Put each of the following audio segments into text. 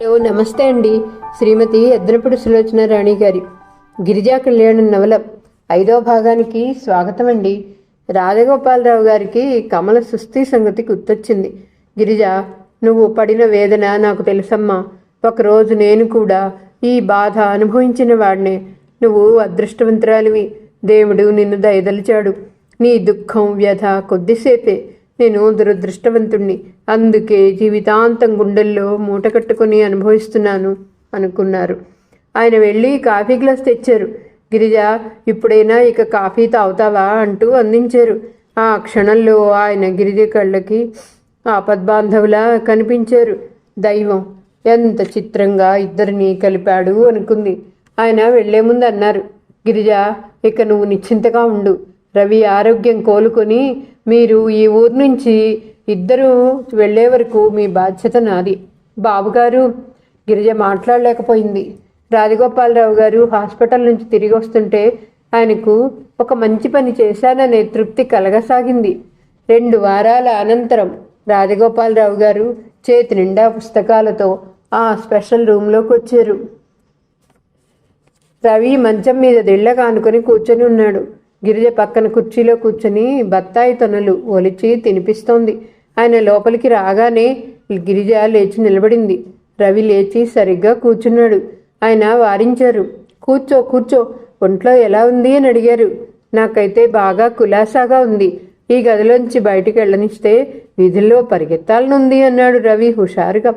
Hello, నమస్తే అండి. శ్రీమతి ఎద్దనపూడి సులోచన రాణి గారి గిరిజా కళ్యాణం నవల 5వ భాగానికి స్వాగతం అండి. రాజగోపాలరావు గారికి కమల సుస్థి సంగతి గుర్తొచ్చింది. గిరిజ, నువ్వు పడిన వేదన నాకు తెలుసమ్మా. ఒకరోజు నేను కూడా ఈ బాధ అనుభవించిన వాడినే. నువ్వు అదృష్టవంతురాలివి. దేవుడు నిన్ను దయదలిచాడు. నీ దుఃఖం వ్యధ కొద్దిసేపే. నేను దురదృష్టవంతుణ్ణి, అందుకే జీవితాంతం గుండెల్లో మూట కట్టుకుని అనుభవిస్తున్నాను అనుకున్నారు. ఆయన వెళ్ళి కాఫీ గ్లాస్ తెచ్చారు. గిరిజ, ఇప్పుడైనా ఇక కాఫీ తాగుతావా అంటూ అందించారు. ఆ క్షణంలో ఆయన గిరిజ కళ్ళకి ఆపద్బాంధవులా కనిపించారు. దైవం ఎంత చిత్రంగా ఇద్దరిని కలిపాడు అనుకుంది. ఆయన వెళ్లే ముందు అన్నారు, గిరిజ, ఇక నువ్వు నిశ్చింతగా ఉండు. రవి ఆరోగ్యం కోలుకొని మీరు ఈ ఊరు నుంచి ఇద్దరూ వెళ్లే వరకు మీ బాధ్యత నాది. బాబుగారు, గిరిజ మాట్లాడలేకపోయింది. రాజగోపాలరావు గారు హాస్పిటల్ నుంచి తిరిగి వస్తుంటే ఆయనకు ఒక మంచి పని చేశాననే తృప్తి కలగసాగింది. 2 వారాల అనంతరం రాజగోపాలరావు గారు చేతి నిండా పుస్తకాలతో ఆ స్పెషల్ రూమ్లోకి వచ్చారు. రవి మంచం మీద దిళ్ళ కానుకొని కూర్చొని ఉన్నాడు. గిరిజ పక్కన కుర్చీలో కూర్చొని బత్తాయి తొనలు ఒలిచి తినిపిస్తోంది. ఆయన లోపలికి రాగానే గిరిజ లేచి నిలబడింది. రవి లేచి సరిగ్గా కూర్చున్నాడు. ఆయన వారించారు. కూర్చో కూర్చో, ఒంట్లో ఎలా ఉంది అని అడిగారు. నాకైతే బాగా కులాసాగా ఉంది. ఈ గదిలోంచి బయటికి వెళ్ళనిస్తే వీధుల్లో పరిగెత్తాలనుంది అన్నాడు రవి హుషారుగా.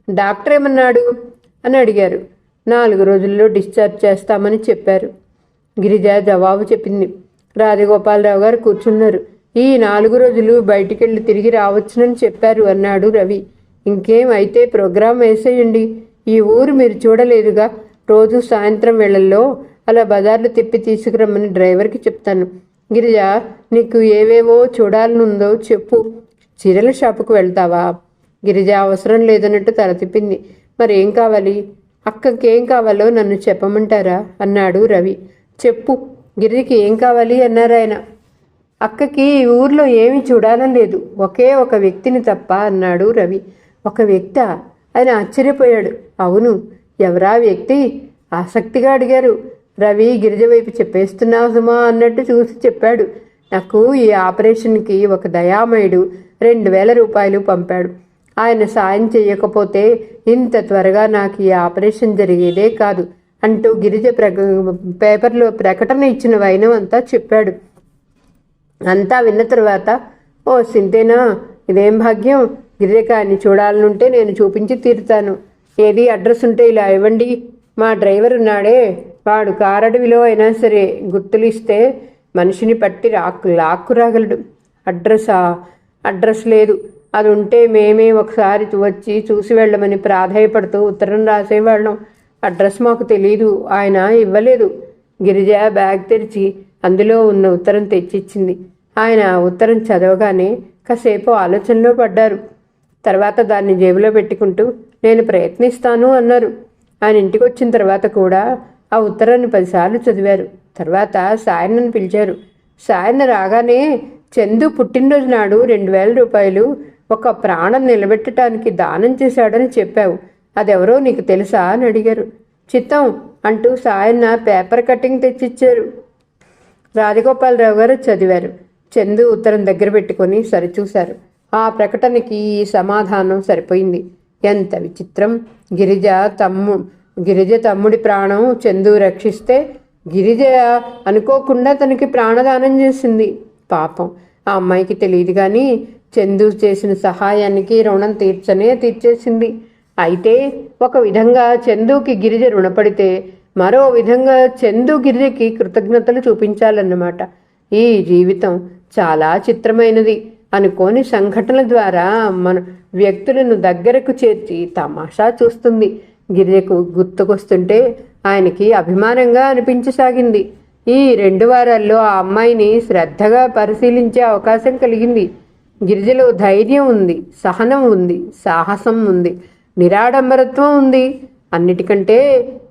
డాక్టర్ ఏమన్నాడు అని అడిగారు. 4 రోజుల్లో డిశ్చార్జ్ చేస్తామని చెప్పారు. గిరిజ జవాబు చెప్పింది. రాజగోపాలరావు గారు కూర్చున్నారు. ఈ 4 రోజులు బయటికెళ్ళి తిరిగి రావచ్చునని చెప్పారు అన్నాడు రవి. ఇంకేం అయితే ప్రోగ్రాం వేసేయండి. ఈ ఊరు మీరు చూడలేదుగా. రోజు సాయంత్రం వేళల్లో అలా బజార్లు తిప్పి తీసుకురమ్మని డ్రైవర్కి చెప్తాను. గిరిజ, నీకు ఏవేవో చూడాలనుందో చెప్పు. చీరల షాపుకు వెళ్తావా? గిరిజ అవసరం లేదన్నట్టు తల తిప్పింది. మరేం కావాలి? అక్కకేం కావాలో నన్ను చెప్పమంటారా అన్నాడు రవి. చెప్పు, గిరిజకి ఏం కావాలి అన్నారు ఆయన. అక్కకి ఊర్లో ఏమీ చూడాలని లేదు, ఒకే ఒక వ్యక్తిని తప్ప అన్నాడు రవి. ఒక వ్యక్తా? ఆయన ఆశ్చర్యపోయాడు. అవును, ఎవరా వ్యక్తి ఆసక్తిగా అడిగారు. రవి గిరిజ వైపు చెప్పేస్తున్నావు సుమా అన్నట్టు చూసి చెప్పాడు. నాకు ఈ ఆపరేషన్కి ఒక దయామయుడు 2000 రూపాయలు పంపాడు. ఆయన సాయం చేయకపోతే ఇంత త్వరగా నాకు ఈ ఆపరేషన్ జరిగేదే కాదు అంటూ గిరిజ పేపర్లో ప్రకటన ఇచ్చిన వైనం అంతా చెప్పాడు. అంతా విన్న తర్వాత, ఓ సింతేనా, ఇదేం భాగ్యం. గిరిజకి ఆయన్ని చూడాలనుంటే నేను చూపించి తీరుతాను. ఏది అడ్రస్ ఉంటే ఇలా ఇవ్వండి. మా డ్రైవర్ ఉన్నాడే, వాడు కారడవిలో అయినా సరే గుర్తులు ఇస్తే మనిషిని పట్టి లాక్కు రాగలడు. అడ్రస్ లేదు. అది ఉంటే మేమే ఒకసారి వచ్చి చూసి వెళ్ళమని ప్రాధాయపడుతూ ఉత్తరం రాసేవాళ్ళం. అడ్రస్ మాకు తెలీదు, ఆయన ఇవ్వలేదు. గిరిజ బ్యాగ్ తెరిచి అందులో ఉన్న ఉత్తరం తెచ్చిచ్చింది. ఆయన ఉత్తరం చదవగానే కాసేపు ఆలోచనలో పడ్డారు. తర్వాత దాన్ని జేబులో పెట్టుకుంటూ నేను ప్రయత్నిస్తాను అన్నారు. ఆయన ఇంటికి వచ్చిన తర్వాత కూడా ఆ ఉత్తరాన్ని 10 సార్లు చదివారు. తర్వాత సాయన్నను పిలిచారు. సాయన్న రాగానే, చందు పుట్టినరోజు నాడు 2000 రూపాయలు ఒక ప్రాణం నిలబెట్టడానికి దానం చేశాడని చెప్పావు. అదెవరో నీకు తెలుసా అని అడిగారు. చిత్తం అంటూ సాయన్న పేపర్ కటింగ్ తెచ్చిచ్చారు. రాజగోపాలరావు గారు చదివారు. చందు ఉత్తరం దగ్గర పెట్టుకొని సరిచూశారు. ఆ ప్రకటనకి ఈ సమాధానం సరిపోయింది. ఎంత విచిత్రం. గిరిజ తమ్ముడి ప్రాణం చందు రక్షిస్తే గిరిజ అనుకోకుండా తనకి ప్రాణదానం చేసింది. పాపం, ఆ అమ్మాయికి తెలియదు కానీ చందు చేసిన సహాయానికి రుణం తీర్చేసింది. అయితే ఒక విధంగా చందుకి గిరిజ రుణపడితే మరో విధంగా చందు గిరిజకి కృతజ్ఞతలు చూపించాలన్నమాట. ఈ జీవితం చాలా చిత్రమైనది అనుకోని సంఘటనల ద్వారా మన వ్యక్తులను దగ్గరకు చేర్చి తమాషా చూస్తుంది. గిరిజకు గుర్తుకొస్తుంటే ఆయనకి అభిమానంగా అనిపించసాగింది. ఈ 2 వారాల్లో ఆ అమ్మాయిని శ్రద్ధగా పరిశీలించే అవకాశం కలిగింది. గిరిజలో ధైర్యం ఉంది, సహనం ఉంది, సాహసం ఉంది, నిరాడంబరత్వం ఉంది. అన్నిటికంటే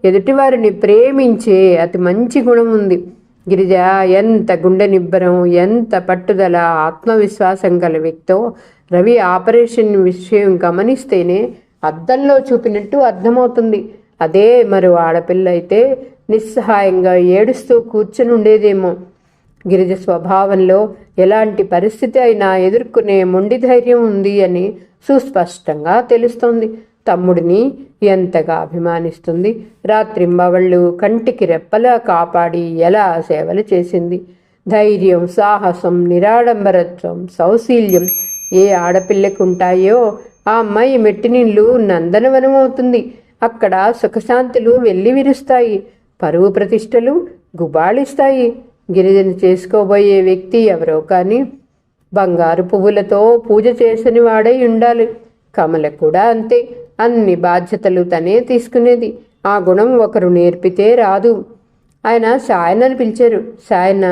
ఎదుటివారిని ప్రేమించే అతి మంచి గుణం ఉంది. గిరిజ ఎంత గుండె నిబ్బరం, ఎంత పట్టుదల, ఆత్మవిశ్వాసం గల వ్యక్తో రవి ఆపరేషన్ విషయం గమనిస్తేనే అద్దంలో చూపినట్టు అర్థమవుతుంది. అదే మరో ఆడపిల్ల అయితే నిస్సహాయంగా ఏడుస్తూ కూర్చుని ఉండేదేమో. గిరిజ స్వభావంలో ఎలాంటి పరిస్థితి అయినా ఎదుర్కొనే మొండి ధైర్యం ఉంది అని సుస్పష్టంగా తెలుస్తోంది. తమ్ముడిని ఎంతగా అభిమానిస్తుంది. రాత్రింబవళ్ళు కంటికి రెప్పలా కాపాడి ఎలా సేవలు చేసింది. ధైర్యం, సాహసం, నిరాడంబరత్వం, సౌశీల్యం ఏ ఆడపిల్లకు ఉంటాయో ఆ అమ్మాయి మెట్టినిల్లు నందనవనం అవుతుంది. అక్కడ సుఖశాంతులు వెళ్ళి విరుస్తాయి, పరువు ప్రతిష్టలు గుబాళిస్తాయి. గిరిజన చేసుకోబోయే వ్యక్తి ఎవరో కానీ బంగారు పువ్వులతో పూజ చేసిన వాడై ఉండాలి. కమల కూడా అంతే. అన్ని బాధ్యతలు తనే తీసుకునేది. ఆ గుణం ఒకరు నేర్పితే రాదు. ఆయన సాయనని పిలిచారు. సాయన,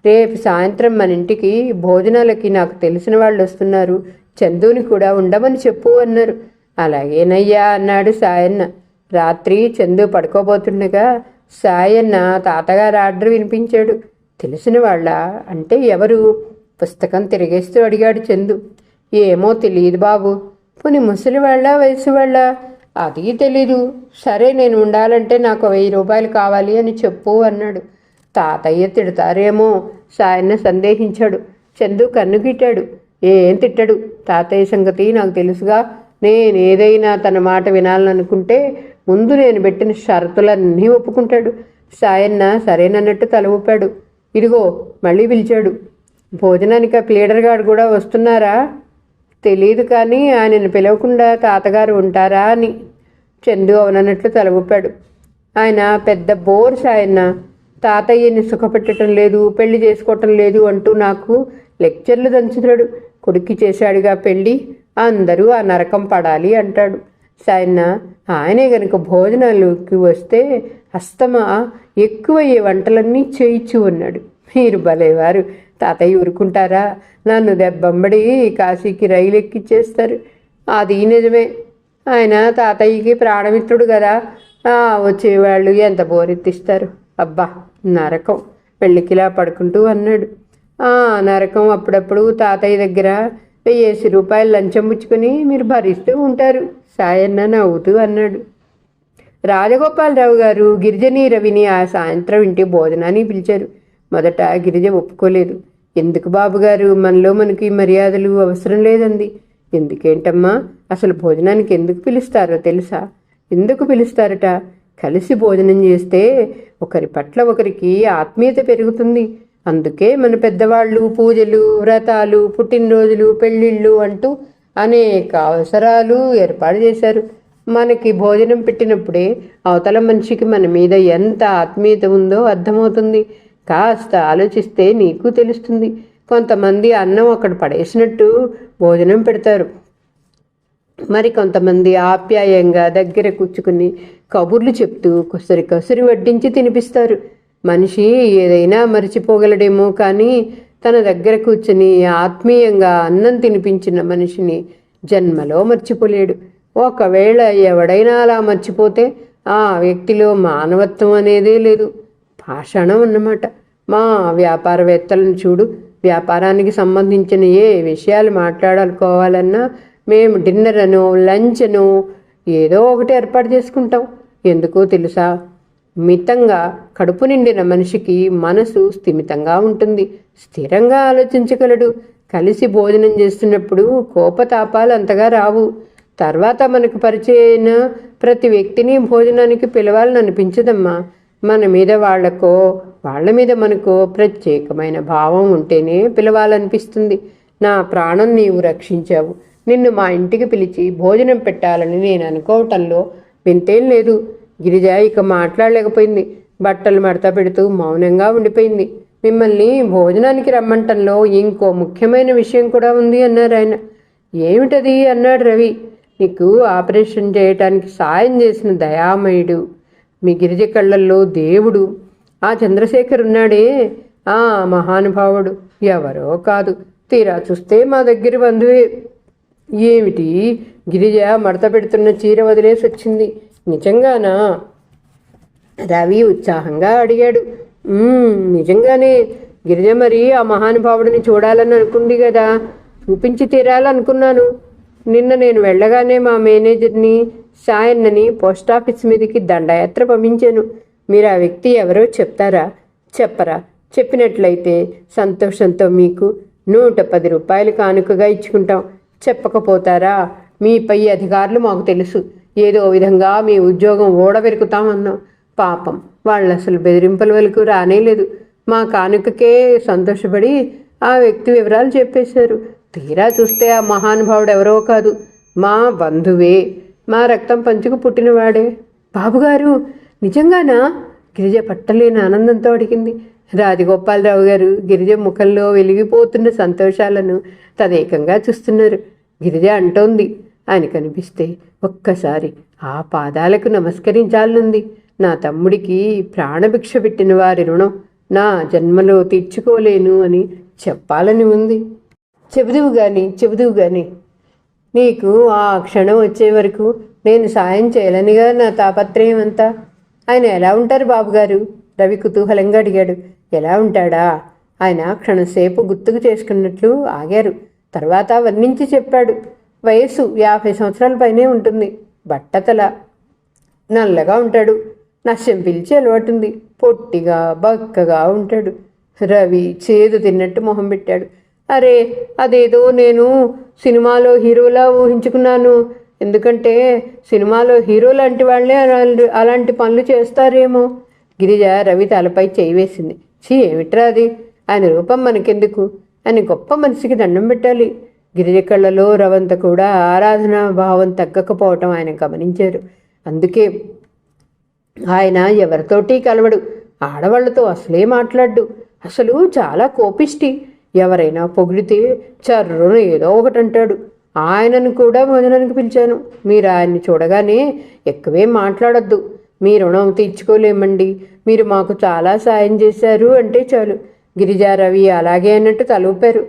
రేపు సాయంత్రం మన ఇంటికి భోజనాలకి నాకు తెలిసిన వాళ్ళు వస్తున్నారు, చందుని కూడా ఉండమని చెప్పు అన్నారు. అలాగేనయ్యా అన్నాడు సాయన్న. రాత్రి చందు పడుకోబోతుండగా సాయన్న తాతగారు ఆర్డర్ వినిపించాడు. తెలిసిన వాళ్ళ అంటే ఎవరు? పుస్తకం తిరిగేస్తూ అడిగాడు చందు. ఏమో తెలియదు బాబు. పోనీ ముసలి వాళ్ళ, వయసు వాళ్ళ? అది తెలీదు. సరే, నేను ఉండాలంటే నాకు 1000 రూపాయలు కావాలి అని చెప్పు అన్నాడు. తాతయ్య తిడతారేమో సాయన్న సందేహించాడు. చందు కన్ను గిట్టాడు. ఏం తిట్టడు, తాతయ్య సంగతి నాకు తెలుసుగా. నేనేదైనా తన మాట వినాలనుకుంటే ముందు నేను పెట్టిన షరతులన్నీ ఒప్పుకుంటాడు. సాయన్న సరేనన్నట్టు తల ఊపాడు. ఇదిగో మళ్ళీ పిలిచాడు. భోజనానికి ఆ ప్లీడర్ గారు కూడా వస్తున్నారా? తెలియదు, కానీ ఆయనను పిలవకుండా తాతగారు ఉంటారా అని. చందు అవునన్నట్లు తల ఊపాడు. ఆయన పెద్ద బోర్ సాయన్న. తాతయ్యని సుఖపెట్టడం లేదు, పెళ్లి చేసుకోవటం లేదు అంటూ నాకు లెక్చర్లు దంచుతాడు. కొడుక్కి చేశాడుగా పెళ్ళి, అందరూ ఆ నరకం పడాలి అంటాడు. సాయన్న, ఆయనే గనుక భోజనాలకి వస్తే అస్తమా ఎక్కువయ్యే వంటలన్నీ చేయించు అన్నాడు. మీరు భలేవారు, తాతయ్య ఊరుకుంటారా? నన్ను దెబ్బంబడి కాశీకి రైలు ఎక్కిచ్చేస్తారు. అది నిజమే. ఆయన తాతయ్యకి ప్రాణమిత్రుడు కదా. వచ్చేవాళ్ళు ఎంత బోరెత్తిస్తారు. అబ్బా నరకం, పెళ్ళికిలా పడుకుంటూ అన్నాడు. నరకం అప్పుడప్పుడు తాతయ్య దగ్గర 1000 రూపాయలు లంచం పుచ్చుకొని మీరు భరిస్తూ ఉంటారు, సాయన్న నవ్వుతూ అన్నాడు. రాజగోపాలరావు గారు గిరిజని రవిని ఆ సాయంత్రం ఇంటి భోజనాన్ని పిలిచారు. మొదట గిరిజ ఒప్పుకోలేదు. ఎందుకు బాబుగారు, మనలో మనకి మర్యాదలు అవసరం లేదంది. ఎందుకేంటమ్మా, అసలు భోజనానికి ఎందుకు పిలుస్తారో తెలుసా? ఎందుకు పిలుస్తారట? కలిసి భోజనం చేస్తే ఒకరి పట్ల ఒకరికి ఆత్మీయత పెరుగుతుంది. అందుకే మన పెద్దవాళ్ళు పూజలు, వ్రతాలు, పుట్టినరోజులు, పెళ్ళిళ్ళు అంటూ అనేక అవసరాలు ఏర్పాటు చేశారు. మనకి భోజనం పెట్టినప్పుడే అవతల మనిషికి మన మీద ఎంత ఆత్మీయత ఉందో అర్థమవుతుంది. కాస్త ఆలోచిస్తే నీకు తెలుస్తుంది. కొంతమంది అన్నం అక్కడ పడేసినట్టు భోజనం పెడతారు. మరి కొంతమంది ఆప్యాయంగా దగ్గర కూర్చుకుని కబుర్లు చెప్తూ కసురి కసురి వడ్డించి తినిపిస్తారు. మనిషి ఏదైనా మర్చిపోగలడేమో కానీ తన దగ్గర కూర్చుని ఆత్మీయంగా అన్నం తినిపించిన మనిషిని జన్మలో మర్చిపోలేడు. ఒకవేళ ఎవడైనా అలా మర్చిపోతే ఆ వ్యక్తిలో మానవత్వం అనేదే లేదు, పాషాణం అన్నమాట. మా వ్యాపారవేత్తలను చూడు, వ్యాపారానికి సంబంధించిన ఏ విషయాలు మాట్లాడుకోవాలన్నా మేము డిన్నర్ అనో లంచ్ అనో ఏదో ఒకటి ఏర్పాటు చేసుకుంటాం. ఎందుకో తెలుసా? మితంగా కడుపు నిండిన మనిషికి మనసు స్థిమితంగా ఉంటుంది, స్థిరంగా ఆలోచించగలడు. కలిసి భోజనం చేస్తున్నప్పుడు కోపతాపాలు అంతగా రావు. తర్వాత మనకు పరిచయమైన ప్రతి వ్యక్తిని భోజనానికి పిలవాలని అనిపించదమ్మా. మన మీద వాళ్ళకో వాళ్ళ మీద మనకో ప్రత్యేకమైన భావం ఉంటేనే పిలవాలనిపిస్తుంది. నా ప్రాణం నీవు రక్షించావు. నిన్ను మా ఇంటికి పిలిచి భోజనం పెట్టాలని నేను అనుకోవటంలో వింతేం లేదు. గిరిజ ఇక మాట్లాడలేకపోయింది. బట్టలు మడత పెడుతూ మౌనంగా ఉండిపోయింది. మిమ్మల్ని భోజనానికి రమ్మంటంలో ఇంకో ముఖ్యమైన విషయం కూడా ఉంది అన్నారు ఆయన. ఏమిటది అన్నాడు రవి. నీకు ఆపరేషన్ చేయటానికి సాయం చేసిన దయామయుడు, మీ గిరిజ కళ్ళల్లో దేవుడు ఆ చంద్రశేఖర్ ఉన్నాడే, ఆ మహానుభావుడు ఎవరో కాదు, తీరా చూస్తే మా దగ్గర బంధువే. ఏమిటి? గిరిజ మడత పెడుతున్న చీర వదిలేసి వచ్చింది. నిజంగానా? రవి ఉత్సాహంగా అడిగాడు. నిజంగానే. గిరిజ మరి ఆ మహానుభావుడిని చూడాలని అనుకుంది కదా, చూపించి తీరాలనుకున్నాను. నిన్న నేను వెళ్ళగానే మా మేనేజర్ని సాయన్నని పోస్టాఫీస్ మీదకి దండయాత్ర పంపించాను. మీరు ఆ వ్యక్తి ఎవరో చెప్తారా? చెప్పరా? చెప్పినట్లయితే సంతోషంతో మీకు 110 రూపాయలు కానుకగా ఇచ్చుకుంటాం. చెప్పకపోతారా? మీ పై అధికారులు మాకు తెలుసు, ఏదో విధంగా మీ ఉద్యోగం ఓడబెరుకుతామన్నాం. పాపం వాళ్ళు అసలు బెదిరింపుల వరకు రానేలేదు. మా కానుకకే సంతోషపడి ఆ వ్యక్తి వివరాలు చెప్పేశారు. తీరా చూస్తే ఆ మహానుభావుడు ఎవరో కాదు, మా బంధువే, మా రక్తం పంచుకు పుట్టినవాడే. బాబుగారు, నిజంగానా? గిరిజ పట్టలేని ఆనందంతో అడిగింది. రాజగోపాలరావు గారు గిరిజ ముఖంలో వెలిగిపోతున్న సంతోషాలను తదేకంగా చూస్తున్నారు. గిరిజ అంటోంది, ఆయన కనిపిస్తే ఒక్కసారి ఆ పాదాలకు నమస్కరించాలనుంది. నా తమ్ముడికి ప్రాణభిక్ష పెట్టిన వారి రుణం నా జన్మలో తీర్చుకోలేను అని చెప్పాలని ఉంది. చెబుదువు గాని నీకు ఆ క్షణం వచ్చే వరకు నేను సాయం చేయాలనిగా నా తాపత్రయం అంతా. ఆయన ఎలా ఉంటారు బాబుగారు? రవి కుతూహలంగా అడిగాడు. ఎలా ఉంటాడా? ఆయన క్షణసేపు గుర్తుకు చేసుకున్నట్లు ఆగారు. తర్వాత వర్ణించి చెప్పాడు. వయస్సు 50 సంవత్సరాల పైనే ఉంటుంది. బట్టతల, నల్లగా ఉంటాడు. నశ్యం పిలిచి అలవాటుంది. పొట్టిగా బక్కగా ఉంటాడు. రవి చేదు తిన్నట్టు మొహం పెట్టాడు. అరే, అదేదో నేను సినిమాలో హీరోలా ఊహించుకున్నాను. ఎందుకంటే సినిమాలో హీరో లాంటి వాళ్ళే అలాంటి పనులు చేస్తారేమో. గిరిజ రవి తలపై చేయి వేసింది. ఏమిట్రా అది? ఆయన రూపం మనకెందుకు? ఆయన గొప్ప మనిషికి దండం పెట్టాలి. గిరిజ కళ్ళలో రవంత కూడా ఆరాధనా భావం తగ్గకపోవటం ఆయన గమనించారు. అందుకే ఆయన ఎవరితోటి కలవడు. ఆడవాళ్లతో అసలే మాట్లాడు. అసలు చాలా కోపిష్టి. ఎవరైనా పొగిడితే చర్రున ఏదో ఒకటి అంటాడు. ఆయనను కూడా భోజనానికి పిలిచాను. మీరు ఆయన్ని చూడగానే ఎక్కువే మాట్లాడొద్దు. మీ రుణం తీర్చుకోలేమండి. మీరు మాకు చాలా సాయం చేశారు అంటే చాలు. గిరిజా రవి అలాగే అన్నట్టు తలూపారు.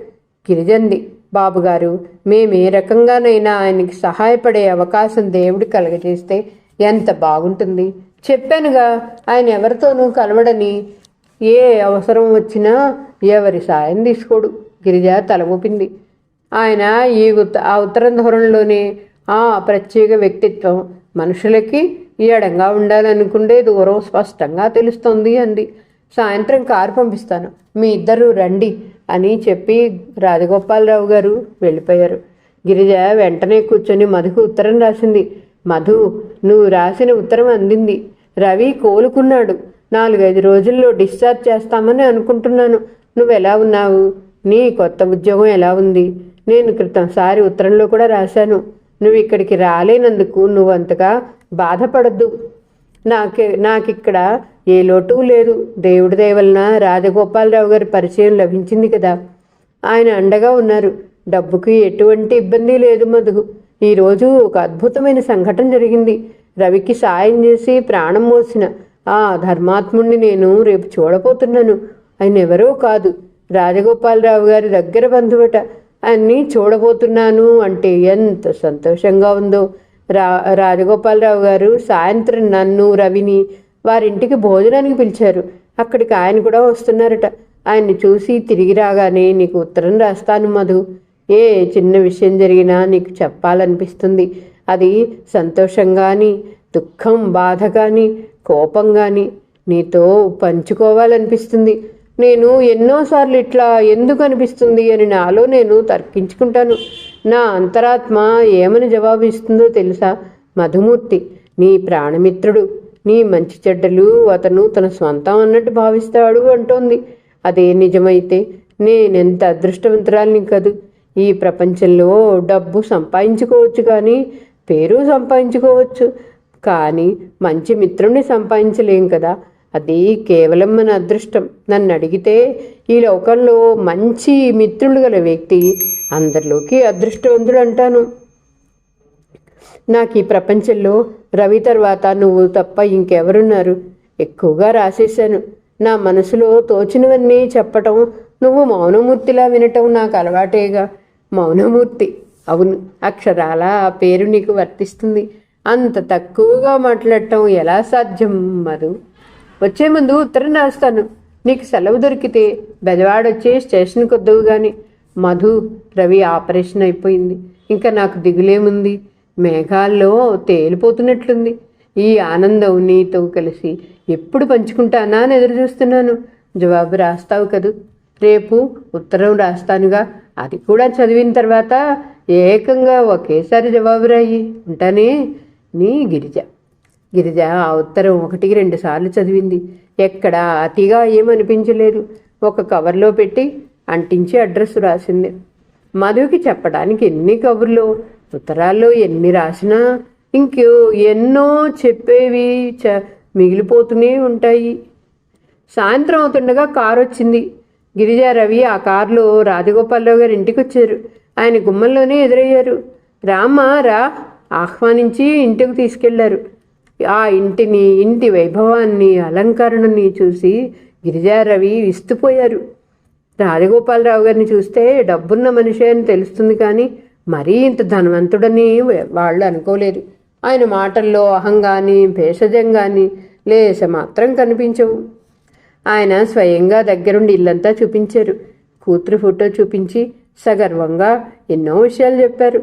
గిరిజంది, బాబుగారు, మేమే రకంగానైనా ఆయనకి సహాయపడే అవకాశం దేవుడు కలగజేస్తే ఎంత బాగుంటుంది. చెప్పానుగా, ఆయన ఎవరితోనూ కలవడని. ఏ అవసరం వచ్చినా ఎవరి సాయం తీసుకోడు. గిరిజ తల ఊపింది. ఆయన ఆ ఉత్తరం ధోరణిలోనే ఆ ప్రత్యేక వ్యక్తిత్వం. మనుషులకి ఎడంగా ఉండాలనుకుంటే దూరం స్పష్టంగా తెలుస్తుంది అంది. సాయంత్రం కారు పంపిస్తాను, మీ ఇద్దరు రండి అని చెప్పి రాజగోపాలరావు గారు వెళ్ళిపోయారు. గిరిజ వెంటనే కూర్చొని మధుకు ఉత్తరం రాసింది. మధు, నువ్వు రాసిన ఉత్తరం అందింది. రవి కోలుకున్నాడు. 4-5 రోజుల్లో డిశ్చార్జ్ చేస్తామని అనుకుంటున్నాను. నువ్వు ఎలా ఉన్నావు? నీ కొత్త ఉద్యోగం ఎలా ఉంది? నేను క్రితంసారి ఉత్తరంలో కూడా రాశాను. నువ్వు ఇక్కడికి రాలేనందుకు నువ్వు అంతగా బాధపడద్దు. నాకిక్కడ ఏ లోటు లేదు. దేవుడి దయ వలన రాజగోపాలరావు గారి పరిచయం లభించింది కదా, ఆయన అండగా ఉన్నారు. డబ్బుకి ఎటువంటి ఇబ్బంది లేదు మధు. ఈరోజు ఒక అద్భుతమైన సంఘటన జరిగింది. రవికి సాయం చేసి ప్రాణం మోసిన ఆ ధర్మాత్ముణ్ణి నేను రేపు చూడబోతున్నాను. ఆయన ఎవరో కాదు, రాజగోపాలరావు గారి దగ్గర బంధువట. ఆయన్ని చూడబోతున్నాను అంటే ఎంత సంతోషంగా ఉందో. రాజగోపాలరావు గారు సాయంత్రం నన్ను, రవిని వారింటికి భోజనానికి పిలిచారు. అక్కడికి ఆయన కూడా వస్తున్నారట. ఆయన్ని చూసి తిరిగి రాగానే నీకు ఉత్తరం రాస్తాను మధు. ఏ చిన్న విషయం జరిగినా నీకు చెప్పాలనిపిస్తుంది. అది సంతోషం కానీ, దుఃఖం, బాధ కానీ, కోపం కానీ నీతో పంచుకోవాలనిపిస్తుంది. నేను ఎన్నోసార్లు ఇట్లా ఎందుకు అనిపిస్తుంది అని నాలో నేను తర్కించుకుంటాను. నా అంతరాత్మ ఏమని జవాబు ఇస్తుందో తెలుసా? మధుమూర్తి నీ ప్రాణమిత్రుడు, నీ మంచి చెడ్డలు అతను తన స్వంతం అన్నట్టు భావిస్తాడు అంటోంది. అదే నిజమైతే నేనెంత అదృష్టవంతురాలిని కదూ. ఈ ప్రపంచంలో డబ్బు సంపాదించుకోవచ్చు, కానీ పేరు సంపాదించుకోవచ్చు, కానీ మంచి మిత్రుడిని సంపాదించలేం కదా. అది కేవలం మన అదృష్టం. నన్ను అడిగితే ఈ లోకంలో మంచి మిత్రులు గల వ్యక్తి అందరిలోకి అదృష్టవంతుడు అంటాను. నాకు ఈ ప్రపంచంలో రవి తర్వాత నువ్వు తప్ప ఇంకెవరున్నారు? ఎక్కువగా రాసేశాను. నా మనసులో తోచినవన్నీ చెప్పటం, నువ్వు మౌనమూర్తిలా వినటం నాకు అలవాటేగా. మౌనమూర్తి, అవును, అక్షరాల ఆ పేరు నీకు వర్తిస్తుంది. అంత తక్కువగా మాట్లాడటం ఎలా సాధ్యం మధు? వచ్చే ముందు ఉత్తరం రాస్తాను. నీకు సెలవు దొరికితే బెజవాడొచ్చి స్టేషన్కి వద్దువు కానీ. మధు, రవి ఆపరేషన్ అయిపోయింది. ఇంకా నాకు దిగులేముంది, మేఘాల్లో తేలిపోతున్నట్లుంది. ఈ ఆనందం నీతో కలిసి ఎప్పుడు పంచుకుంటానా అని ఎదురు చూస్తున్నాను. జవాబు రాస్తావు కదూ? రేపు ఉత్తరం రాస్తానుగా, అది కూడా చదివిన తర్వాత ఏకంగా ఒకేసారి జవాబు రాయి. ఉంటానే, నీ గిరిజ. గిరిజ ఆ ఉత్తరం 1-2 సార్లు చదివింది. ఎక్కడా అతిగా ఏమనిపించలేదు. ఒక కవర్లో పెట్టి అంటించి అడ్రస్ రాసింది. మధుకి చెప్పడానికి ఎన్ని కబుర్లు, ఉత్తరాల్లో ఎన్ని రాసినా ఇంకో ఎన్నో చెప్పేవి మిగిలిపోతూనే ఉంటాయి. సాయంత్రం అవుతుండగా కారు వచ్చింది. గిరిజ, రవి ఆ కారులో రాజగోపాలరావు గారి ఇంటికి వచ్చారు. ఆయన గుమ్మంలోనే ఎదురయ్యారు. రామ్మ రా ఆహ్వానించి ఇంటికి తీసుకెళ్లారు. ఆ ఇంటిని, ఇంటి వైభవాన్ని, అలంకరణని చూసి గిరిజ, రవి విస్తుపోయారు. రాజగోపాలరావు గారిని చూస్తే డబ్బున్న మనిషి అని తెలుస్తుంది, కానీ మరీ ఇంత ధనవంతుడని వాళ్ళు అనుకోలేదు. ఆయన మాటల్లో అహం కానీ భేషజం కానీ లేస మాత్రం కనిపించవు. ఆయన స్వయంగా దగ్గరుండి ఇల్లంతా చూపించారు. కూతురు ఫోటో చూపించి సగర్వంగా ఎన్నో విషయాలు చెప్పారు.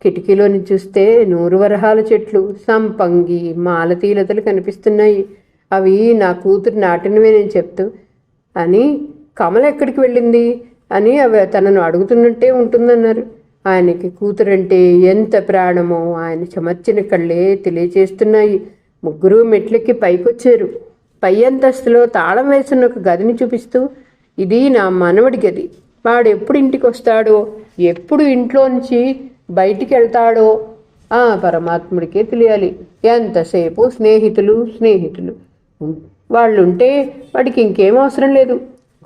కిటికీలోని చూస్తే 100 వరహాల చెట్లు, సంపంగి, మాలతీలతలు కనిపిస్తున్నాయి. అవి నా కూతురు నాటినవే నేను చెప్తూ అని. కమల ఎక్కడికి వెళ్ళింది అని అవి తనను అడుగుతున్నట్టే ఉంటుందన్నారు. ఆయనకి కూతురంటే ఎంత ప్రాణమో ఆయన చెమర్చిన కళ్ళే తెలియచేస్తున్నాయి. ముగ్గురు మెట్లెక్కి పైకొచ్చారు. పై అంతస్తులో తాళం వేసిన ఒక గదిని చూపిస్తూ, ఇది నా మనవడి గది, వాడు ఎప్పుడు ఇంటికి వస్తాడో, ఎప్పుడు ఇంట్లోంచి బయటికి వెళ్తాడో ఆ పరమాత్ముడికే తెలియాలి. ఎంతసేపు స్నేహితులు వాళ్ళుంటే వాడికి ఇంకేం అవసరం లేదు.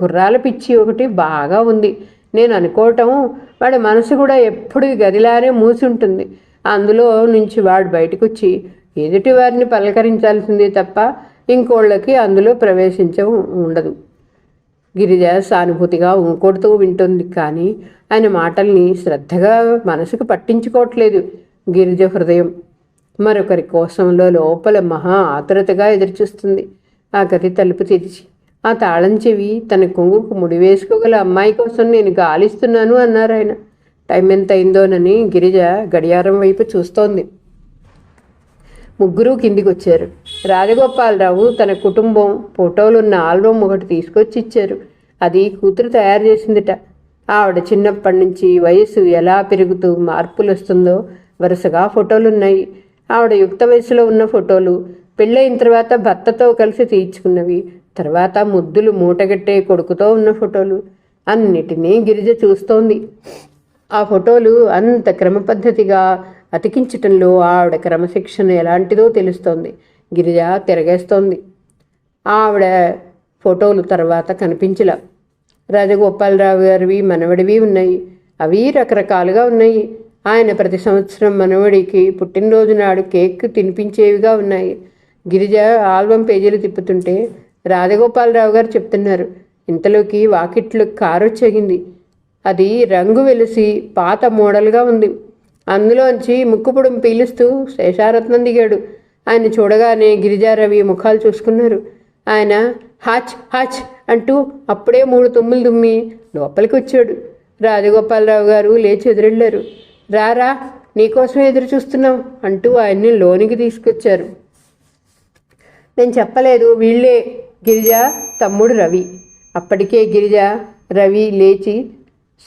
గుర్రాల పిచ్చి ఒకటి బాగా ఉంది. నేను అనుకోవటం వాడి మనసు కూడా ఎప్పుడు గదిలానే మూసి ఉంటుంది. అందులో నుంచి వాడు బయటకు వచ్చి ఎదుటి వారిని పలకరించాల్సిందే తప్ప ఇంకోళ్ళకి అందులో ఉండదు. గిరిజ సానుభూతిగా ఇంకొడుతూ వింటుంది, కానీ ఆయన మాటల్ని శ్రద్ధగా మనసుకు పట్టించుకోవట్లేదు. గిరిజ హృదయం మరొకరి కోసంలో లోపల మహా ఆతురతగా ఎదురుచూస్తుంది. ఆ గది తలుపు తెరిచి ఆ తాళం చెవి తన కొంగుకు ముడివేసుకోగల అమ్మాయి కోసం నేను గాలిస్తున్నాను అన్నారు ఆయన. టైం ఎంత అయిందోనని గిరిజ గడియారం వైపు చూస్తోంది. ముగ్గురు కిందికి వచ్చారు. రాజగోపాలరావు తన కుటుంబం ఫోటోలున్న ఆల్బమ్ ఒకటి తీసుకొచ్చి ఇచ్చారు. అది కూతురు తయారు చేసిందిట. ఆవిడ చిన్నప్పటి నుంచి వయసు ఎలా పెరుగుతూ మార్పులు వస్తుందో వరుసగా ఫోటోలున్నాయి. ఆవిడ యుక్త వయసులో ఉన్న ఫోటోలు, పెళ్ళైన తర్వాత భర్తతో కలిసి తీర్చుకున్నవి, తర్వాత ముద్దులు మూటగట్టే కొడుకుతో ఉన్న ఫోటోలు అన్నిటినీ గిరిజ చూస్తోంది. ఆ ఫోటోలు అంత క్రమపద్ధతిగా అతికించటంలో ఆవిడ క్రమశిక్షణ ఎలాంటిదో తెలుస్తోంది. గిరిజ తిరగేస్తోంది. ఆవిడ ఫోటోలు తర్వాత కనిపించలా. రాజగోపాలరావు గారివి మనవడివి ఉన్నాయి. అవి రకరకాలుగా ఉన్నాయి. ఆయన ప్రతి సంవత్సరం మనవడికి పుట్టినరోజు నాడు కేక్ తినిపించేవిగా ఉన్నాయి. గిరిజ ఆల్బమ్ పేజీలు తిప్పుతుంటే రాజగోపాలరావు గారు చెప్తున్నారు. ఇంతలోకి వాకిట్లో కారు వచ్చేగింది. అది రంగు వెలిసి పాత మోడల్గా ఉంది. అందులోంచి ముక్కుపుడం పీలుస్తూ శేషారత్నం దిగాడు. ఆయన చూడగానే గిరిజారవి ముఖాలు చూసుకున్నారు. ఆయన హాచ్ హాచ్ అంటూ అప్పుడే 3 తుమ్ములు తుమ్మి లోపలికి వచ్చాడు. రాజగోపాలరావు గారు లేచి ఎదురెళ్ళారు. రారా, నీకోసమే ఎదురు చూస్తున్నాం అంటూ ఆయన్ని లోనికి తీసుకొచ్చారు. నేను చెప్పలేదు, వీళ్ళే గిరిజ తమ్ముడు రవి. అప్పటికే గిరిజ, రవి లేచి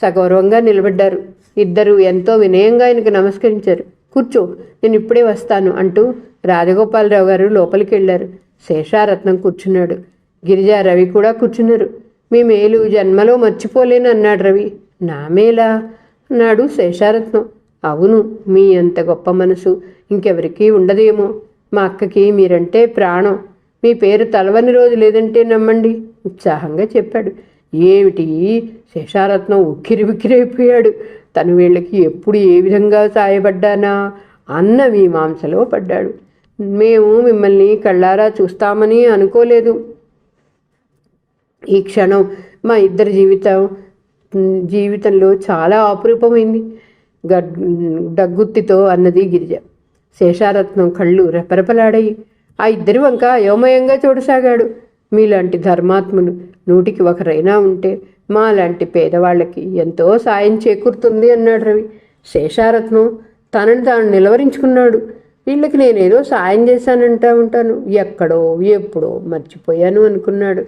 సగౌరవంగా నిలబడ్డారు. ఇద్దరు ఎంతో వినయంగా ఆయనకు నమస్కరించారు. కూర్చో, నేను ఇప్పుడే వస్తాను అంటూ రాజగోపాలరావు గారు లోపలికి వెళ్ళారు. శేషారత్నం కూర్చున్నాడు. గిరిజ, రవి కూడా కూర్చున్నారు. మీ మేలు జన్మలో మర్చిపోలేను అన్నాడు రవి. నా మేలా అన్నాడు శేషారత్నం. అవును, మీ అంత గొప్ప మనసు ఇంకెవరికీ ఉండదేమో. మా అక్కకి మీరంటే ప్రాణం. మీ పేరు తలవని రోజు లేదంటే నమ్మండి ఉత్సాహంగా చెప్పాడు. ఏమిటి? శేషారత్నం ఉక్కిరిబిక్కిరైపోయాడు. తను వీళ్ళకి ఎప్పుడు ఏ విధంగా సాయపడ్డానా అన్న మీమాంసలో పడ్డాడు. మేము మిమ్మల్ని కళ్ళారా చూస్తామని అనుకోలేదు. ఈ క్షణం మా ఇద్దరి జీవితంలో చాలా అపురూపమైంది డగ్గుత్తితో అన్నది గిరిజ. శేషారత్నం కళ్ళు రెపరెపలాడాయి. ఆ ఇద్దరి వంక అయోమయంగా చూడసాగాడు. మీలాంటి ధర్మాత్ములు 100కి 1 ఉంటే మా లాంటి పేదవాళ్ళకి ఎంతో సాయం చేకూరుతుంది అన్నాడు రవి. శేషారత్నం తనని తాను నిలవరించుకున్నాడు. వీళ్ళకి నేనేదో సాయం చేశానంటా ఉంటాను, ఎక్కడో ఎప్పుడో మర్చిపోయాను అనుకున్నాడు.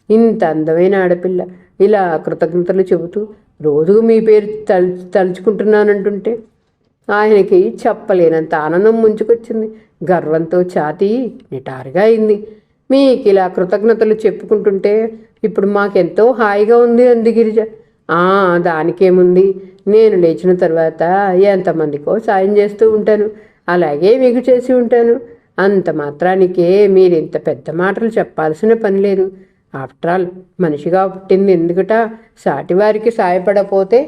ఇంత అందమైన ఆడపిల్ల ఇలా కృతజ్ఞతలు చెబుతూ రోజుకు మీ పేరు తలుచుకుంటున్నానంటుంటే ఆయనకి చెప్పలేనంత ఆనందం ముంచుకొచ్చింది. గర్వంతో ఛాతీ నిటారుగా అయింది. మీకు ఇలా కృతజ్ఞతలు చెప్పుకుంటుంటే ఇప్పుడు మాకెంతో హాయిగా ఉంది అంది గిరిజ. దానికేముంది, నేను లేచిన తర్వాత ఎంతమందికో సాయం చేస్తూ ఉంటాను, అలాగే మీకు చేసి ఉంటాను. అంత మాత్రానికే మీరు ఇంత పెద్ద మాటలు చెప్పాల్సిన పని లేదు. ఆఫ్టర్ ఆల్ మనిషిగా పుట్టింది ఎందుకుట, సాటివారికి సాయపడపోతే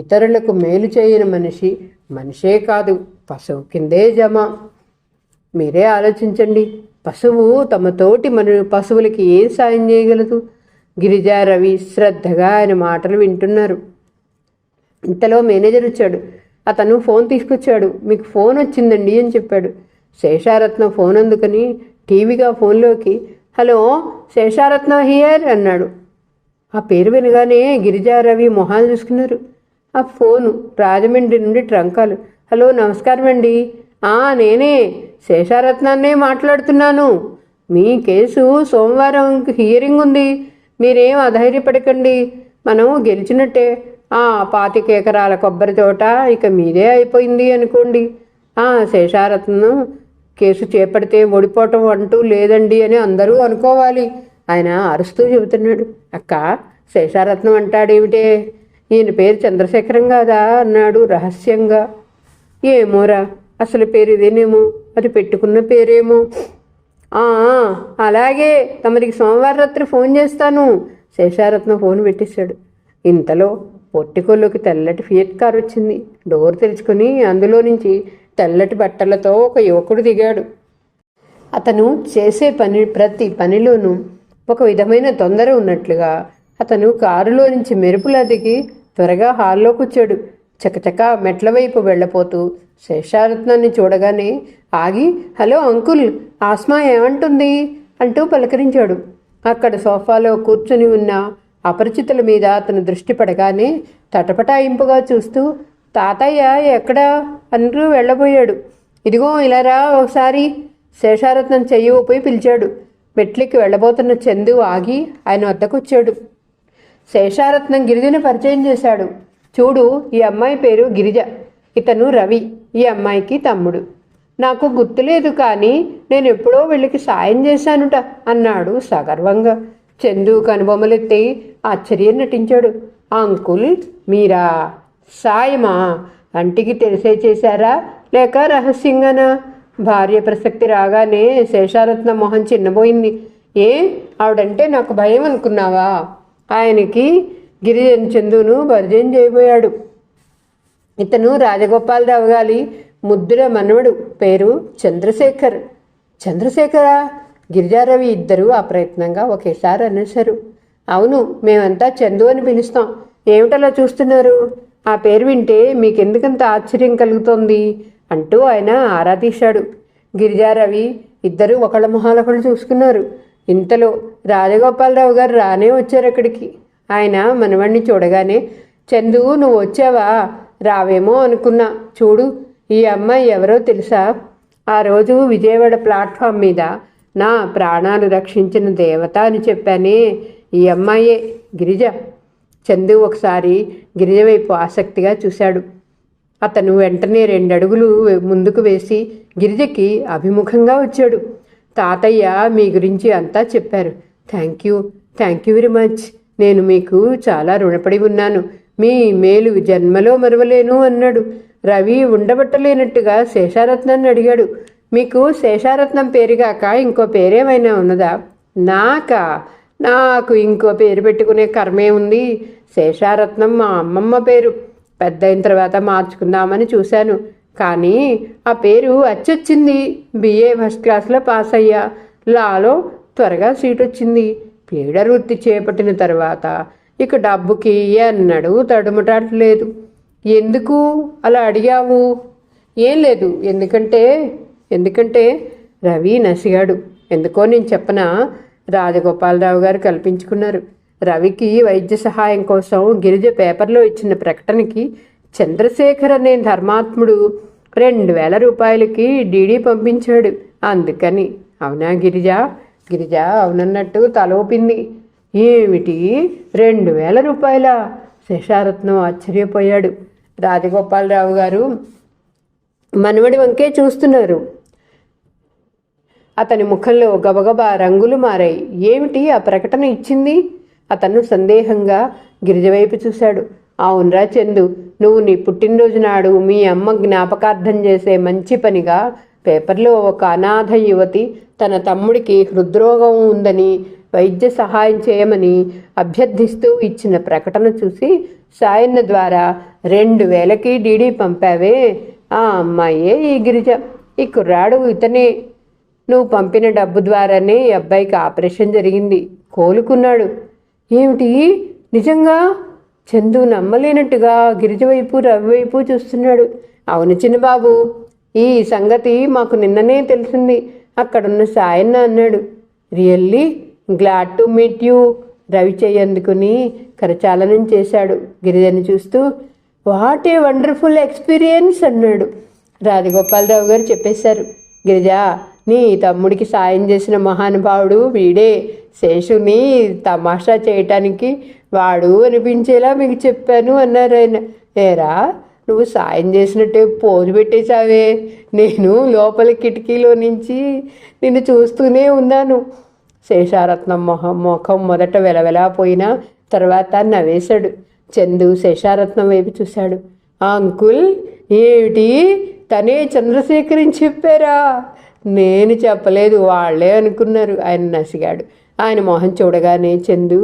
ఇతరులకు మేలు చేయని మనిషి మనిషే కాదు, పశువు కిందే జమ. మీరే ఆలోచించండి, పశువు తమ తోటి పశువులకి ఏం సాయం చేయగలదు? గిరిజా, రవి శ్రద్ధగా ఆయన మాటలు వింటున్నారు. ఇంతలో మేనేజర్ వచ్చాడు. అతను ఫోన్ తీసుకొచ్చాడు. మీకు ఫోన్ వచ్చిందండి అని చెప్పాడు. శేషారత్నం ఫోన్ అందుకని టీవీగా ఫోన్లోకి హలో శేషారత్న హియర్ అన్నాడు. ఆ పేరు వినగానే గిరిజా, రవి మొహాలు చూసుకున్నారు. ఆ ఫోను రాజమండ్రి నుండి ట్రంకాలు. హలో నమస్కారం అండి, నేనే శేషారత్నాన్నే మాట్లాడుతున్నాను. మీ కేసు సోమవారం హియరింగ్ ఉంది, మీరేం అధైర్యపడకండి, మనం గెలిచినట్టే. 25 ఎకరాల కొబ్బరి తోట ఇక మీదే అయిపోయింది అనుకోండి. శేషారత్నం కేసు చేపడితే ఓడిపోవటం అంటూ లేదండి అని అందరూ అనుకోవాలి. ఆయన అరుస్తూ చెబుతున్నాడు. అక్క, శేషారత్నం అంటాడేమిటే, ఈయన పేరు చంద్రశేఖరం కాదా అన్నాడు రహస్యంగా. ఏమోరా, అసలు పేరు ఇదేనేమో, అది పెట్టుకున్న పేరేమో. అలాగే, తమరికి సోమవారం రాత్రి ఫోన్ చేస్తాను. శేషారత్నం ఫోన్ పెట్టేశాడు. ఇంతలో పొట్టికోలోకి తెల్లటి ఫియట్ కార్ వచ్చింది. డోర్ తెరుచుకుని అందులో నుంచి తెల్లటి బట్టలతో ఒక యువకుడు దిగాడు. అతను చేసే ప్రతి పనిలోనూ ఒక విధమైన తొందర ఉన్నట్లుగా అతను కారులో నుంచి మెరుపులా దిగి త్వరగా హాల్లో కూర్చాడు. చకచక మెట్ల వైపు వెళ్ళపోతూ శేషారత్నాన్ని చూడగానే ఆగి హలో అంకుల్, ఆస్మా ఏమంటుంది అంటూ పలకరించాడు. అక్కడ సోఫాలో కూర్చుని ఉన్న అపరిచితుల మీద అతను దృష్టి పడగానే తటపటాయింపుగా చూస్తూ తాతయ్య ఎక్కడా అంటూ వెళ్ళబోయాడు. ఇదిగో ఇలా రా ఒకసారి, శేషారత్నం చెయ్యి ఊపి పిలిచాడు. మెట్లకి వెళ్ళబోతున్న చందు ఆగి ఆయన వద్దకొచ్చాడు. శేషారత్నం గిరిజను పరిచయం చేశాడు. చూడు, ఈ అమ్మాయి పేరు గిరిజ, ఇతను రవి, ఈ అమ్మాయికి తమ్ముడు. నాకు గుర్తులేదు, కానీ నేను ఎప్పుడో వీళ్ళకి సాయం చేశానుట అన్నాడు సగర్వంగా. చందు కనుబొమ్మలెత్తి ఆశ్చర్యం నటించాడు. అంకుల్, మీరా? సాయమా? అంటికి తెలిసే చేశారా లేక రహస్యంగానా? భార్య ప్రసక్తి రాగానే శేషారత్న మొహం చిన్నబోయింది. ఆవిడంటే నాకు భయం అనుకున్నావా? ఆయనకి గిరిజన్ చందును పరిచయం చేయబోయాడు. ఇతను రాజగోపాలరావు గారి ముద్దుల మనవడు, పేరు చంద్రశేఖర్. చంద్రశేఖరా? గిరిజారవి ఇద్దరూ అప్రయత్నంగా ఒకేసారి అనేశారు. అవును, మేమంతా చందు అని పిలుస్తాం. ఏమిటలా చూస్తున్నారు? ఆ పేరు వింటే మీకెందుకంత ఆశ్చర్యం కలుగుతోంది అంటూ ఆయన ఆరా తీశాడు. గిరిజారవి ఇద్దరూ ఒకళ్ళ మొహాలొకళ్ళు చూసుకున్నారు. ఇంతలో రాజగోపాలరావు గారు రానే వచ్చారు అక్కడికి. ఆయన మనవణ్ణి చూడగానే చందు, నువ్వు వచ్చావా? రావేమో అనుకున్నా. చూడు, ఈ అమ్మాయి ఎవరో తెలుసా? ఆ రోజు విజయవాడ ప్లాట్ఫామ్ మీద నా ప్రాణాలు రక్షించిన దేవత అని చెప్పానే, ఈ అమ్మాయే గిరిజ. చందు ఒకసారి గిరిజ వైపు ఆసక్తిగా చూశాడు. అతను వెంటనే 2 అడుగులు ముందుకు వేసి గిరిజకి అభిముఖంగా వచ్చాడు. తాతయ్య మీ గురించి అంతా చెప్పారు. Thank you very much. నేను మీకు చాలా రుణపడి ఉన్నాను. మీ మేలు జన్మలో మరవలేను అన్నాడు. రవి ఉండబట్టలేనట్టుగా శేషారత్నాన్ని అడిగాడు. మీకు శేషారత్నం పేరుగాక ఇంకో పేరేమైనా ఉన్నదా? నాకు ఇంకో పేరు పెట్టుకునే కర్మే ఉంది. శేషారత్నం మా అమ్మమ్మ పేరు. పెద్దయిన తర్వాత మార్చుకుందామని చూశాను, కానీ ఆ పేరు అచ్చొచ్చింది. BA ఫస్ట్ క్లాస్లో పాస్ అయ్యా. లాలో త్వరగా సీట్ వచ్చింది. ప్లీడర్ వృత్తి చేపట్టిన తర్వాత ఇక డబ్బుకి ఎన్నడూ తడుముటాట్లేదు. ఎందుకు అలా అడిగావు? ఏం లేదు, ఎందుకంటే రవి నసిగాడు. ఎందుకో నేను చెప్పనా? రాజగోపాలరావు గారు కల్పించుకున్నారు. రవికి వైద్య సహాయం కోసం గిరిజ పేపర్లో ఇచ్చిన ప్రకటనకి చంద్రశేఖర్ అనే ధర్మాత్ముడు 2000 రూపాయలకి డీడీ పంపించాడు అందుకని. అవునా గిరిజ? గిరిజ అవునన్నట్టు తలోపింది. ఏమిటి 2000 రూపాయలా? శేషారత్నం ఆశ్చర్యపోయాడు. రాజగోపాలరావు గారు మనవడి వంకే చూస్తున్నారు. అతని ముఖంలో గబగబా రంగులు మారాయి. ఏమిటి ఆ ప్రకటన ఇచ్చింది? అతను సందేహంగా గిరిజ వైపు చూశాడు. అవునరా చందు, నువ్వు నీ పుట్టినరోజు నాడు మీ అమ్మ జ్ఞాపకార్థం చేసే మంచి పనిగా పేపర్లో ఒక అనాథ యువతి తన తమ్ముడికి హృద్రోగం ఉందని వైద్య సహాయం చేయమని అభ్యర్థిస్తూ ఇచ్చిన ప్రకటన చూసి సాయన్న ద్వారా 2000కి డీడీ పంపావే, ఆ అమ్మాయే ఈ గిరిజ. ఈ కుర్రాడు ఇతనే. నువ్వు పంపిన డబ్బు ద్వారానే ఈ అబ్బాయికి ఆపరేషన్ జరిగింది, కోలుకున్నాడు. ఏమిటి నిజంగా? చందు నమ్మలేనట్టుగా గిరిజ వైపు రవి వైపు చూస్తున్నాడు. అవును చిన్నబాబు, ఈ సంగతి మాకు నిన్ననే తెలిసింది, అక్కడున్న సాయన్న అన్నాడు. Really glad to meet you. Ravi చేయందుకుని కరచాలనం చేశాడు గిరిజని చూస్తూ. వాట్ ఏ వండర్ఫుల్ ఎక్స్పీరియన్స్ అన్నాడు. రాజగోపాలరావు గారు చెప్పేశారు. గిరిజ, నీ తమ్ముడికి సాయం చేసిన మహానుభావుడు వీడే. శేషుని తమాషా చేయటానికి వాడు అనిపించేలా మీకు చెప్పాను అన్నారు ఆయన. ఏరా, నువ్వు సాయం చేసినట్టే పోజు పెట్టేశావే. నేను లోపల కిటికీలో నుంచి నిన్ను చూస్తూనే ఉన్నాను. శేషారత్నం ముఖం మొదట వెలవెలా పోయినా తర్వాత నవ్వేశాడు. చందు శేషారత్నం వైపు చూశాడు. అంకుల్, ఏమిటి తనే చంద్రశేఖరిని చెప్పారా? నేను చెప్పలేదు, వాళ్లే అనుకున్నారు. ఆయన నసిగాడు. ఆయన మొహం చూడగానే చందు,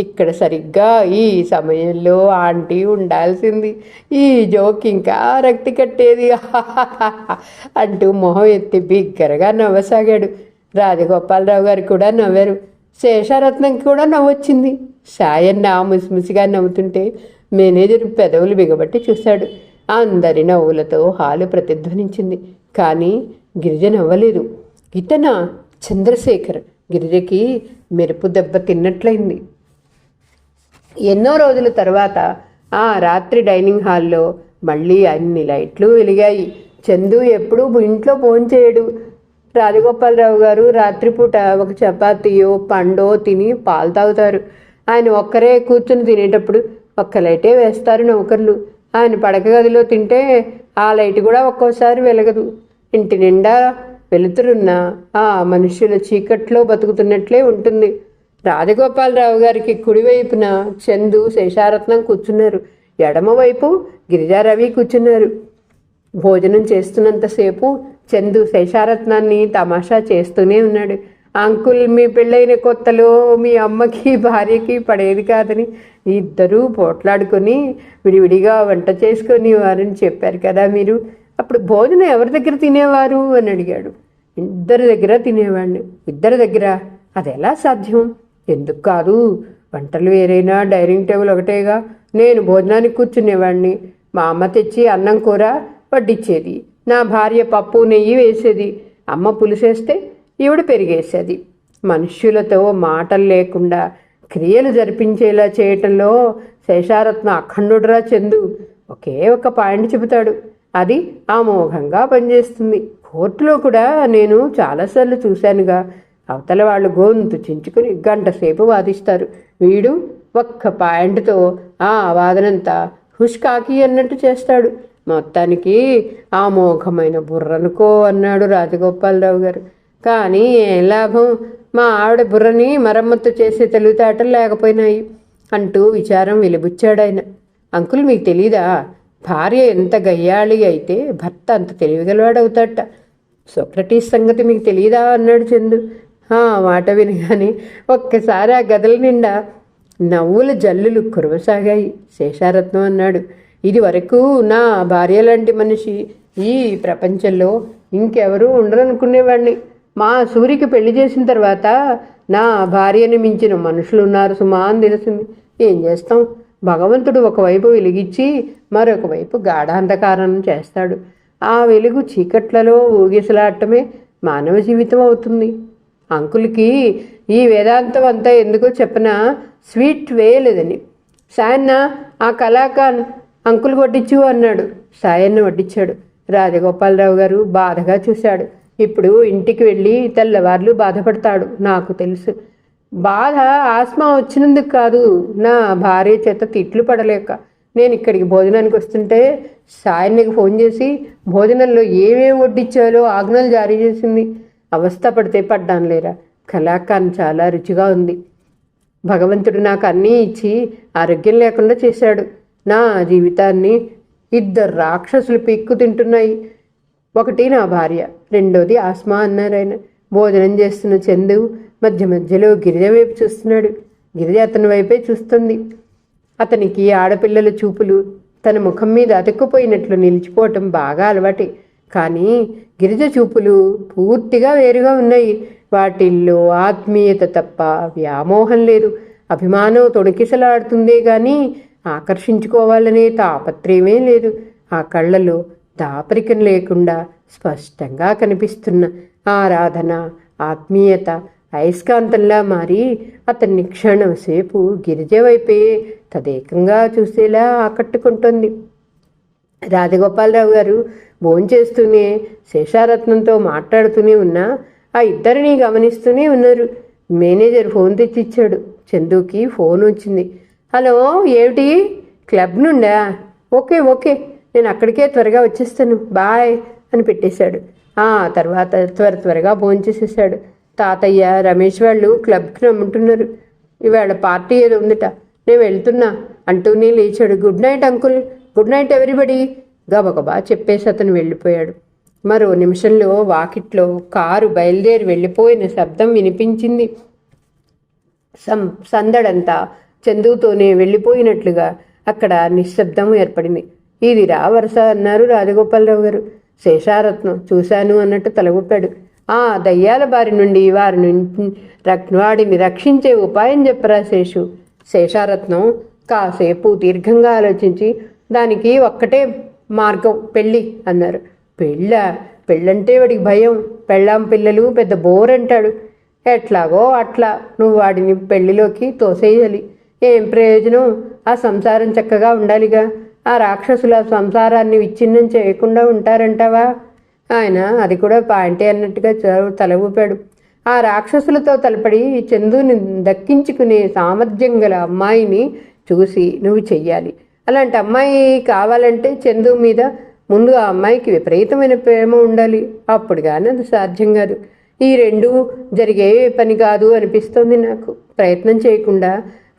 ఇక్కడ సరిగ్గా ఈ సమయంలో ఆంటీ ఉండాల్సింది, ఈ జోక్ ఇంకా రక్తి కట్టేది అంటూ మొహం ఎత్తి బిగ్గరగా నవ్వసాగాడు. రాజగోపాలరావు గారు కూడా నవ్వారు. శేషారత్నంకి కూడా నవ్వొచ్చింది. సాయన్న ముసిముసిగా నవ్వుతుంటే మేనేజర్ పెదవులు బిగబట్టి చూశాడు. అందరి నవ్వులతో హాలు ప్రతిధ్వనించింది. కానీ గిరిజ నవ్వలేదు. ఇతన చంద్రశేఖర్. గిరిజకి మెరుపు దెబ్బ తిన్నట్లయింది. ఎన్నో రోజుల తర్వాత ఆ రాత్రి డైనింగ్ హాల్లో మళ్ళీ అన్ని లైట్లు వెలిగాయి. చందు ఎప్పుడూ ఇంట్లో భోంచేయడు. రాజగోపాలరావు గారు రాత్రిపూట ఒక చపాతీయో పండో తిని పాలు తాగుతారు. ఆయన ఒక్కరే కూర్చుని తినేటప్పుడు ఒక్క లైటే వేస్తారు నౌకర్లు. ఆయన పడక గదిలో తింటే ఆ లైట్ కూడా ఒక్కోసారి వెలగదు. ఇంటి నిండా వెలుతురున్న ఆ మనుష్యుల చీకట్లో బతుకుతున్నట్లే ఉంటుంది. రాజగోపాలరావు గారికి కుడివైపున చందు శేషారత్నం కూర్చున్నారు. ఎడమవైపు గిరిజారవి కూర్చున్నారు. భోజనం చేస్తున్నంతసేపు చందు శేషారత్నాన్ని తమాషా చేస్తూనే ఉన్నాడు. అంకుల్, మీ పెళ్ళైన కొత్తలో మీ అమ్మకి భార్యకి పడేది కాదని ఇద్దరూ పోట్లాడుకొని విడివిడిగా వంట చేసుకొని వారని చెప్పారు కదా మీరు. అప్పుడు భోజనం ఎవరి దగ్గర తినేవారు అని అడిగాడు. ఇద్దరి దగ్గర తినేవాడిని. ఇద్దరి దగ్గర? అది ఎలా సాధ్యం? ఎందుకు కాదు, వంటలు వేరైనా డైనింగ్ టేబుల్ ఒకటేగా. నేను భోజనానికి కూర్చునేవాడిని. మా అమ్మ తెచ్చి అన్నం కూర వడ్డిచ్చేది. నా భార్య పప్పు నెయ్యి వేసేది. అమ్మ పులిసేస్తే ఈవిడ పెరిగేసేది. మనుష్యులతో మాటలు లేకుండా క్రియలు జరిపించేలా చేయటంలో శేషారత్న అఖండుడురా చందు. ఒకే ఒక పాయింట్ చెబుతాడు, అది అమోఘంగా పనిచేస్తుంది. కోర్టులో కూడా నేను చాలాసార్లు చూశానుగా. అవతల వాళ్ళు గొంతు చించుకుని గంట సేపు వాదిస్తారు. వీడు ఒక్క పాయింట్తో ఆ వాదనంతా హుష్కాకి అన్నట్టు చేస్తాడు. మొత్తానికి అమోఘమైన బుర్రనుకో అన్నాడు రాజగోపాలరావు గారు. కానీ ఏం లాభం, మా ఆవిడ బుర్రని మరమ్మత్తు చేసే తెలివితేటలు లేకపోయినాయి అంటూ విచారం వెలిబుచ్చాడు ఆయన. అంకుల్, మీకు తెలీదా, భార్య ఎంత గయ్యాళి అయితే భర్త అంత తెలివిగలవాడవుతాట. సోక్రటీస్ సంగతి మీకు తెలీదా అన్నాడు చందు. మాట వినగానే ఒక్కసారి ఆ గదుల నిండా నవ్వుల జల్లులు కురవసాగాయి. శేషారత్నం అన్నాడు, ఇది వరకు నా భార్య లాంటి మనిషి ఈ ప్రపంచంలో ఇంకెవరూ ఉండరనుకునేవాడిని. మా సూరికి పెళ్లి చేసిన తర్వాత నా భార్యని మించిన మనుషులు ఉన్నారు సుమా అని తెలిసింది. ఏం చేస్తాం, భగవంతుడు ఒకవైపు వెలిగించి మరొక వైపు గాఢాంధకారం చేస్తాడు. ఆ వెలుగు చీకట్లలో ఊగిసలాడటమే మానవ జీవితం అవుతుంది. అంకుల్కి ఈ వేదాంతం అంతా ఎందుకో చెప్పనా, స్వీట్ వేయలేదని. సాయన్న, ఆ కలాకాన్ అంకుల్ వడ్డించు అన్నాడు. సాయన్న వడ్డించాడు. రాజగోపాలరావు గారు బాధగా చూశాడు. ఇప్పుడు ఇంటికి వెళ్ళి తెల్లవార్లు బాధపడతాడు, నాకు తెలుసు. బాధ ఆస్మా వచ్చినందుకు కాదు, నా భార్య చేత తిట్లు పడలేక. నేను ఇక్కడికి భోజనానికి వస్తుంటే సాయన్నకి ఫోన్ చేసి భోజనంలో ఏమేమి వడ్డించాలో ఆజ్ఞలు జారీ చేసింది. అవస్థ పడితే పడ్డాను లేరా. కలాకాన్ చాలా రుచిగా ఉంది. భగవంతుడు నాకు అన్నీ ఇచ్చి ఆరోగ్యం లేకుండా చేశాడు. నా జీవితాన్ని 2 రాక్షసులు పీక్కు తింటున్నాయి. ఒకటి నా భార్య, రెండోది ఆస్మా అన్నారు ఆయన. భోజనం చేస్తున్న చందు మధ్య మధ్యలో గిరిజ వైపు చూస్తున్నాడు. గిరిజ అతని వైపే చూస్తుంది. అతనికి ఆడపిల్లల చూపులు తన ముఖం మీద అతుక్కుపోయినట్లు నిలిచిపోవటం బాగా అలవాటే. కానీ గిరిజ చూపులు పూర్తిగా వేరుగా ఉన్నాయి. వాటిల్లో ఆత్మీయత తప్ప వ్యామోహం లేదు. అభిమానం తొణికిసలాడుతుందే కానీ ఆకర్షించుకోవాలనే తాపత్రయమే లేదు. ఆ కళ్ళలో దాపరికం లేకుండా స్పష్టంగా కనిపిస్తున్న ఆరాధన, ఆత్మీయత అయస్కాంతంలా మారి అతన్ని క్షణంసేపు గిరిజ వైపే తదేకంగా చూసేలా ఆకట్టుకుంటుంది. రాజగోపాలరావు గారు భోంచేస్తూనే శేషారత్నంతో మాట్లాడుతూనే ఉన్నా ఆ ఇద్దరిని గమనిస్తూనే ఉన్నారు. మేనేజర్ ఫోన్ తెచ్చిచ్చాడు. చందుకి ఫోన్ వచ్చింది. హలో, ఏమిటి? క్లబ్ నుండా? ఓకే ఓకే, నేను అక్కడికే త్వరగా వచ్చేస్తాను, బాయ్ అని పెట్టేశాడు. తర్వాత త్వరగా భోంచేసేసాడు. తాతయ్య, రమేష్ వాళ్ళు క్లబ్కి రమ్మంటున్నారు. ఇవాళ పార్టీ ఏదో ఉందిట, నేను వెళ్తున్నా అంటూనే లేచాడు. Good night uncle, good night everybody గబగబా చెప్పేసి అతను వెళ్ళిపోయాడు. మరో నిమిషంలో వాకిట్లో కారు బయలుదేరి వెళ్ళిపోయిన శబ్దం వినిపించింది. సందడంతా చందుతోనే వెళ్ళిపోయినట్లుగా అక్కడ నిశ్శబ్దం ఏర్పడింది. ఇది రా వరుస అన్నారు రాజగోపాలరావు గారు. శేషారత్నం చూశాను అన్నట్టు తలగొప్పాడు. దయ్యాల బారి నుండి వాడిని రక్షించే ఉపాయం చెప్పరా శేషు. శేషారత్నం కాసేపు దీర్ఘంగా ఆలోచించి దానికి ఒక్కటే మార్గం, పెళ్ళి అన్నారు. పెళ్ళంటే వాడికి భయం. పెళ్ళాం పిల్లలు పెద్ద బోర్ అంటాడు. ఎట్లాగో అట్లా నువ్వు వాడిని పెళ్లిలోకి తోసేయాలి. ఏం ప్రయోజనం? ఆ సంసారం చక్కగా ఉండాలిగా. ఆ రాక్షసుల సంసారాన్ని విచ్ఛిన్నం చేయకుండా ఉంటారంటావా? ఆయన అది కూడా పాయింటే అన్నట్టుగా తల ఊపాడు. ఆ రాక్షసులతో తలపడి చందుని దక్కించుకునే సామర్థ్యం గల అమ్మాయిని చూసి నువ్వు చెయ్యాలి. అలాంటి అమ్మాయి కావాలంటే చందు మీద ముందు ఆ అమ్మాయికి విపరీతమైన ప్రేమ ఉండాలి. అప్పుడు కానీ అది సాధ్యం కాదు. ఈ రెండు జరిగే పని కాదు అనిపిస్తోంది నాకు. ప్రయత్నం చేయకుండా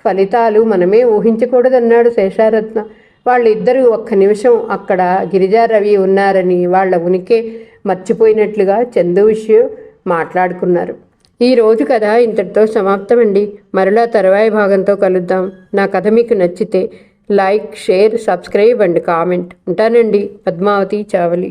ఫలితాలు మనమే ఊహించకూడదన్నాడు శేషారత్న. వాళ్ళిద్దరూ ఒక్క నిమిషం అక్కడ గిరిజారవి ఉన్నారని వాళ్ళ ఉనికి మర్చిపోయినట్లుగా చందు విషయం మాట్లాడుకున్నారు. ఈరోజు కథ ఇంతటితో సమాప్తమండి. మరలా తర్వాయి భాగంతో కలుద్దాం. నా కథ మీకు నచ్చితే like, share, subscribe and comment. ఉంటానండి. పద్మావతి చావలి.